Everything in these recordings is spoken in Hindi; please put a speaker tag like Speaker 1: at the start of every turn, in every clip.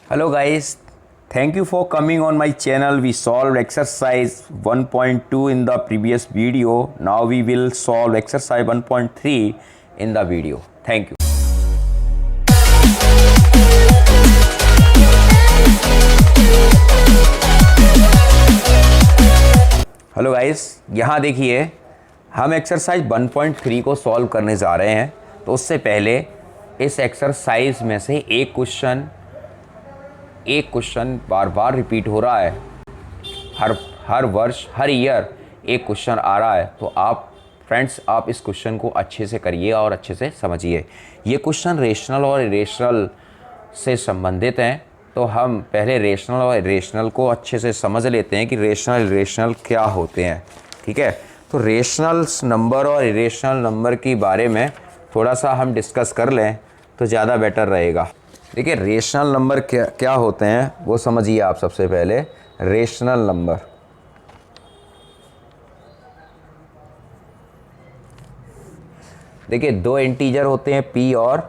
Speaker 1: Hello guys, thank you for coming on my channel. We solved exercise 1.2 in the previous video. Now we will solve exercise 1.3 in the video. Thank you. Hello guys, यहाँ देखिए हम एक्सरसाइज 1.3 को सॉल्व करने जा रहे हैं। तो उससे पहले इस एक्सरसाइज में से एक क्वेश्चन बार बार रिपीट हो रहा है। हर वर्ष हर ईयर एक क्वेश्चन आ रहा है। तो आप फ्रेंड्स आप इस क्वेश्चन को अच्छे से करिए और अच्छे से समझिए। ये क्वेश्चन रेशनल और इरेशनल से संबंधित हैं। तो हम पहले रेशनल और इरेशनल को अच्छे से समझ लेते हैं कि रेशनल इरेशनल क्या होते हैं। ठीक है, तो रेशनल नंबर और इरेशनल नंबर के बारे में थोड़ा सा हम डिस्कस कर लें तो ज़्यादा बेटर रहेगा। देखिए रेशनल नंबर क्या होते हैं वो समझिए आप। सबसे पहले रेशनल नंबर, देखिए दो इंटीजर होते हैं p और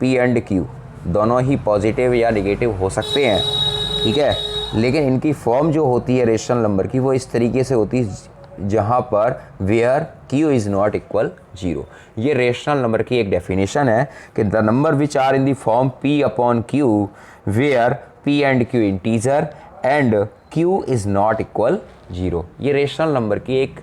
Speaker 1: p एंड q, दोनों ही पॉजिटिव या नेगेटिव हो सकते हैं। ठीक है, लेकिन इनकी फॉर्म जो होती है रेशनल नंबर की वो इस तरीके से होती है जहाँ पर where q is not equal 0। ये रेशनल नंबर की एक डेफिनेशन है कि the number which are in the form p upon q where p and q integer and q is not equal 0। ये रेशनल नंबर की एक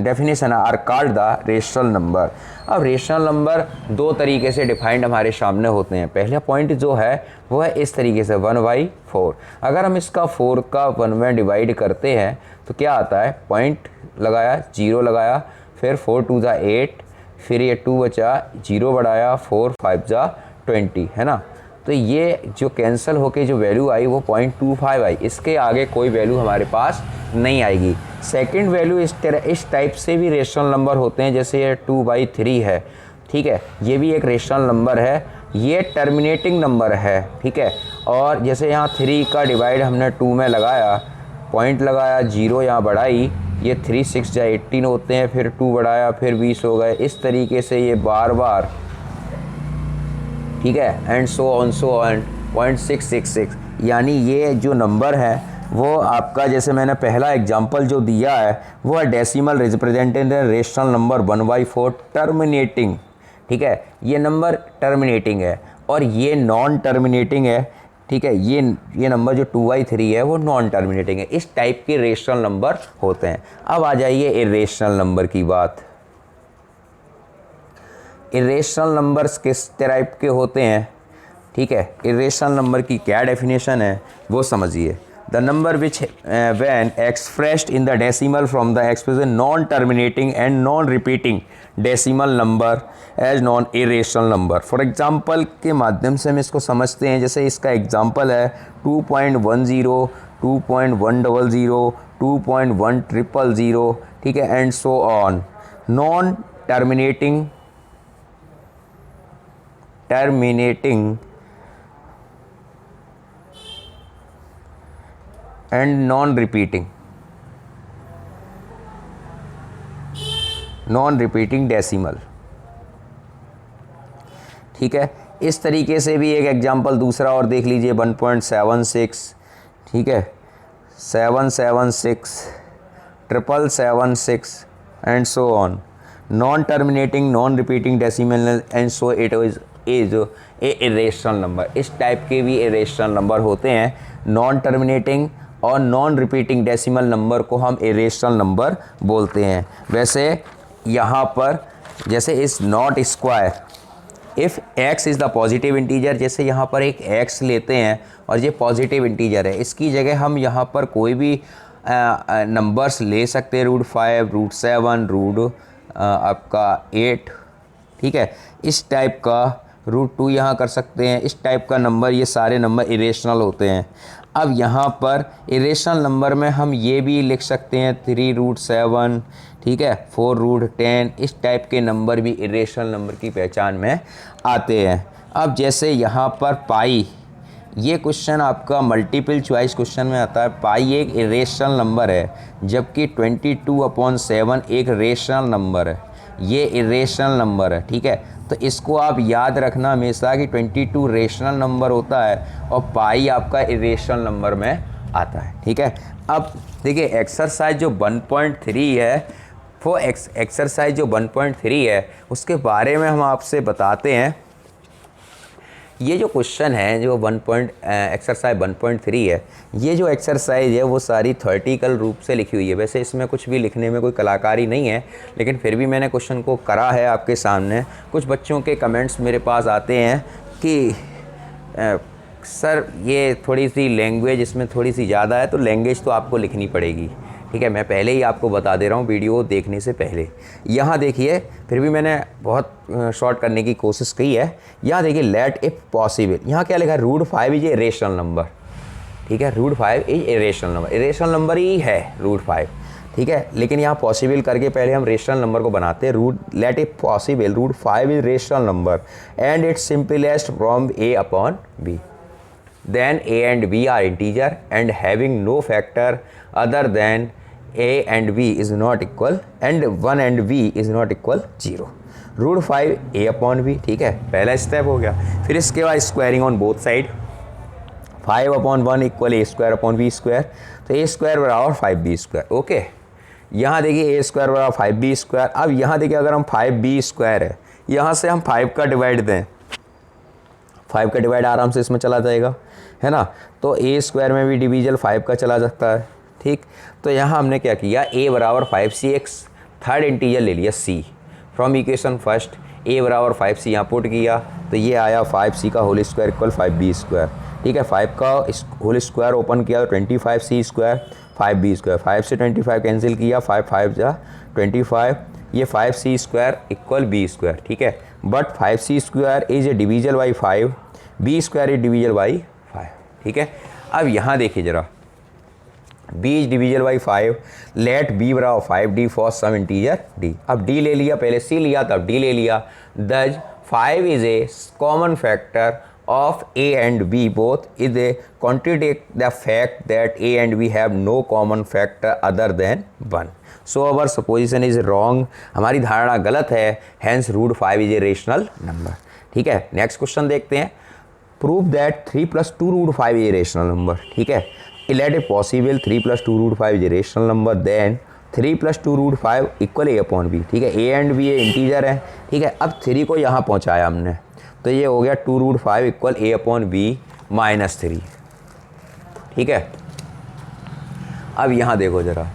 Speaker 1: definition are called the rational number. अब रेशनल नंबर दो तरीके से डिफाइंड हमारे सामने होते हैं। पहला पॉइंट जो है वो है इस तरीके से 1/4। अगर हम इसका 4 का 1 में डिवाइड करते हैं तो क्या आता है, पॉइंट लगाया 0 लगाया, फिर 4 2 जा 8, फिर ये 2 बचा, 0 बढ़ाया, 4 5 जा 20, है ना। तो ये जो कैंसिल होके जो वैल्यू आई वो 0.25 आई। इसके आगे कोई वैल्यू हमारे पास नहीं आएगी। सेकंड वैल्यू इस टाइप से भी रेशनल नंबर होते हैं, जैसे ये 2/3 है। ठीक है, ये भी एक रेशनल नंबर है, ये टर्मिनेटिंग नंबर है। ठीक है, और जैसे यहाँ 3 का डिवाइड हमने 2 में लगाया, पॉइंट लगाया, 0 यहाँ बढ़ाई, ये 3 6 या 18 होते हैं, फिर 2 बढ़ाया, फिर 20 हो गए। इस तरीके से ये बार बार, ठीक है, एंड सो ऑन 0.666। यानी ये जो नंबर है वो आपका, जैसे मैंने पहला एग्जांपल जो दिया है वो है decimal represented rational number 1/4 terminating. ठीक है, ये नंबर टर्मिनेटिंग है और ये नॉन टर्मिनेटिंग है। ठीक है, ये नंबर जो 2/3 है वो नॉन टर्मिनेटिंग है। इस टाइप के रेशनल नंबर होते हैं। अब आ जाइए इरेशनल नंबर की बात। इरेशनल नंबर्स किस टाइप के होते हैं? ठीक है, इरेशनल नंबर की क्या डेफिनेशन है वो समझिए। The number which when expressed in the decimal from the expression non terminating and non repeating decimal number as non irrational number. For example के माध्यम से हम इसको समझते हैं। जैसे इसका एग्जांपल है 2.10, 2.100, 2.1000, ठीक है, and so on. Non terminating and non repeating decimal. ठीक है, इस तरीके से भी एक एग्जांपल दूसरा और देख लीजिए 1.76, ठीक है, 776, 776 and so on. Non terminating, non repeating decimal and so it is a irrational number. इस टाइप के भी इरेशनल नंबर होते हैं। नॉन टर्मिनेटिंग और नॉन रिपीटिंग डेसिमल नंबर को हम इरेशनल नंबर बोलते हैं। वैसे यहाँ पर जैसे इस not square, if x is the positive integer, जैसे यहाँ पर एक x लेते हैं और ये पॉजिटिव इंटीजर है, इसकी जगह हम यहाँ पर कोई भी नंबर्स ले सकते हैं, √5, √7, आपका 8, ठीक है, इस टाइप का √2 यहाँ कर सकते हैं। इस टाइप का नंबर, ये सारे नंबर इरेशनल होते हैं। अब यहाँ पर इरेशनल नंबर में हम ये भी लिख सकते हैं 3√7, ठीक है, 4√10। इस टाइप के नंबर भी इरेशनल नंबर की पहचान में आते हैं। अब जैसे यहाँ पर पाई, ये क्वेश्चन आपका मल्टीपल चॉइस क्वेश्चन में आता है। पाई एक इरेशनल नंबर है, जबकि 22/7 एक रेशनल नंबर है। ये इरेशनल नंबर है, ठीक है। तो इसको आप याद रखना हमेशा कि 22 रेशनल नंबर होता है और पाई आपका इरेशनल नंबर में आता है, ठीक है। अब देखिए एक्सरसाइज जो 1.3 है वो एक्सरसाइज जो 1.3 है उसके बारे में हम आपसे बताते हैं। ये जो क्वेश्चन है जो एक्सरसाइज 1.3 है, ये जो एक्सरसाइज है वो सारी थ्योरेटिकल रूप से लिखी हुई है। वैसे इसमें कुछ भी लिखने में कोई कलाकारी नहीं है, लेकिन फिर भी मैंने क्वेश्चन को करा है आपके सामने। कुछ बच्चों के कमेंट्स मेरे पास आते हैं कि सर ये थोड़ी सी लैंग्वेज इसमें थोड़ी सी ज़्यादा है, तो लैंग्वेज तो आपको लिखनी पड़ेगी, ठीक है। मैं पहले ही आपको बता दे रहा हूँ वीडियो देखने से पहले। यहाँ देखिए, फिर भी मैंने बहुत शॉर्ट करने की कोशिश की है। यहाँ देखिए लेट इफ पॉसिबल, यहाँ क्या लिखा है, √5 इज ए रेशनल नंबर, ठीक है। √5 is a rational number, rational number ही है √5, ठीक है। लेकिन यहाँ पॉसिबल करके पहले हम रेशनल नंबर को बनाते हैं। Let if possible √5 is rational number and its simplest from a upon b, then a and b are integer and having no factor other than a and b is not equal and 1 and b is not equal 0. √5 a upon b, ठीक है, पहला स्टेप हो गया। फिर इसके बाद squaring on both side, 5/1 equal a square upon b square, तो a स्क्वायर बराबर 5b स्क्वायर, ओके। यहाँ देखिए a स्क्वायर बराबर 5b स्क्वायर। अब यहाँ देखिए अगर हम 5b स्क्वायर है, यहाँ से हम 5 का डिवाइड दें, 5 का डिवाइड आराम से इसमें चला जाएगा, है ना। तो a स्क्वायर में भी डिवीजन 5 का चला सकता है, ठीक। तो यहाँ हमने क्या किया, a बराबर 5cx, थर्ड इंटीजर ले लिया c from equation first, a बराबर 5c यहाँ पुट किया, तो ये आया 5c का whole square equal 5b square, ठीक है। 5 का होल स्क्वायर ओपन किया तो 25c स्क्वायर 5b स्क्वायर, 5 से 25 कैंसिल किया, 5 5 जा 25, ये 5c square equal b square, ठीक है। But 5c square is a divisible by 5, b square is divisible by 5, ठीक है। अब यहाँ देखिए ज़रा, b is divisible by 5, let b बराबर 5d for some integer d। अब d ले लिया, पहले c लिया तब d ले लिया। दज 5 is A common factor of a and b both is a contradict the fact that a and b have no common factor other than 1. So our supposition is wrong, हमारी धारणा गलत है, hence √5 is a rational number, ठीक है। नेक्स्ट क्वेश्चन देखते हैं। Prove that 3 + 2 √5 is a rational number, ठीक है। let it possible 3 + 2 √5 is a rational number, then 3 + 2 √5 equal a upon b, ठीक है। a and b इंटीजर है, ठीक है। अब 3 को यहाँ पहुँचाया हमने, तो ये हो गया 2 √5 इक्वल a upon b -3, ठीक है। अब यहाँ देखो ज़रा,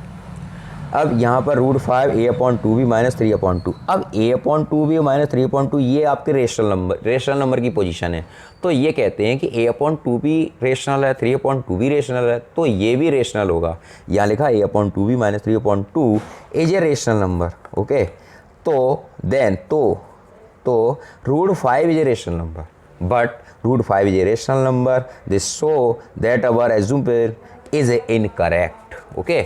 Speaker 1: अब यहाँ पर √5 a upon 2b -3/2। अब a upon 2b -3/2 ये आपके रेशनल नंबर की पोजीशन है। तो ये कहते हैं कि a upon 2b रेशनल है, 3/2b रेशनल है, तो ये भी रेशनल होगा। यहाँ लिखा a upon 2b -3/2 is a rational number, okay. तो देन तो √5 is a rational number, but √5 is a rational number. This show that our assumption is incorrect. Okay,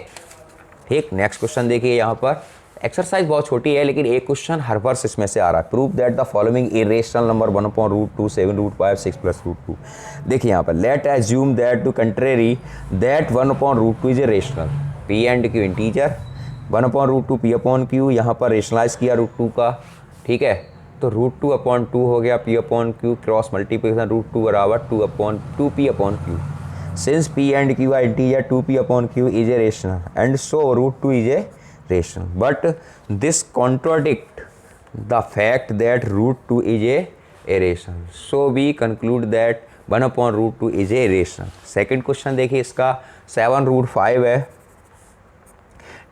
Speaker 1: ठीक। नेक्स्ट क्वेश्चन देखिए, यहाँ पर एक्सरसाइज बहुत छोटी है लेकिन एक क्वेश्चन हर वर्ष इसमें से आ रहा है। Prove that the following irrational number 1/√2, 7 √5, 6 + √2। देखिए यहाँ पर let assume that to contrary that 1/√2 is a rational, p and q integer, 1/√2 p/q, यहाँ पर रेशनलाइज किया √2 का, ठीक है। तो √2/2 हो गया p/q, क्रॉस मल्टीप्लिकेशन √2 बराबर 2/2p/q। Since p and q are integer, 2p/q is a rational and so √2 is a rational, but this contradict the fact that √2 is a rational, so we conclude that 1/√2 is a rational. Second question देखिए, इसका 7 √5 है,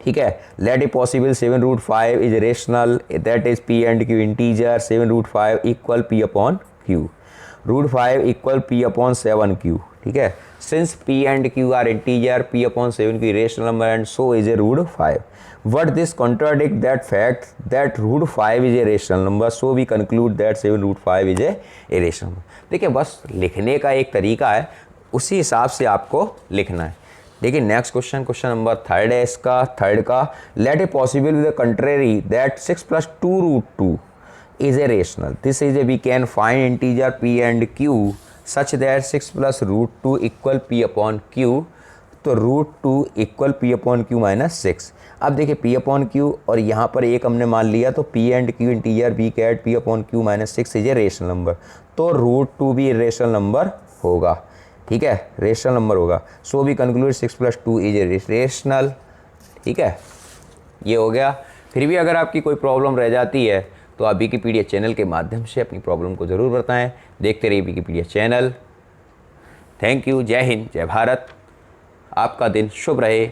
Speaker 1: ठीक है। Let a possible 7 √5 is rational, that is p and q integer, 7 √5 equal p/q, √5 equal p/7q, ठीक है। Since p and q are integer, p/7q rational number and so is a √5, but this contradict that fact that √5 is a rational number, so we conclude that 7 √5 is a rational number. देखिए बस लिखने का एक तरीका है, उसी हिसाब से आपको लिखना है। देखिए नेक्स्ट क्वेश्चन नंबर 3 है इसका, थर्ड का। Let a possible with the contrary that 6 + 2 √2 is a rational, this is a we can find integer p and q such that 6 + √2 equal p/q, तो √2 equal P upon Q minus 6। अब देखिए पी अपॉन क्यू और यहाँ पर एक हमने मान लिया, तो p and q integer because p upon Q minus 6 is a rational number, तो √2 भी रेशनल नंबर होगा। ठीक है, रेशनल नंबर होगा। So we conclude 6 + 2 is a rational. ठीक है, ये हो गया। फिर भी अगर आपकी कोई प्रॉब्लम रह जाती है तो आप विकिपीडिया चैनल के माध्यम से अपनी प्रॉब्लम को ज़रूर बताएं। देखते रहिए विकिपीडिया चैनल। Thank you. जय हिंद, जय भारत। आपका दिन शुभ रहे।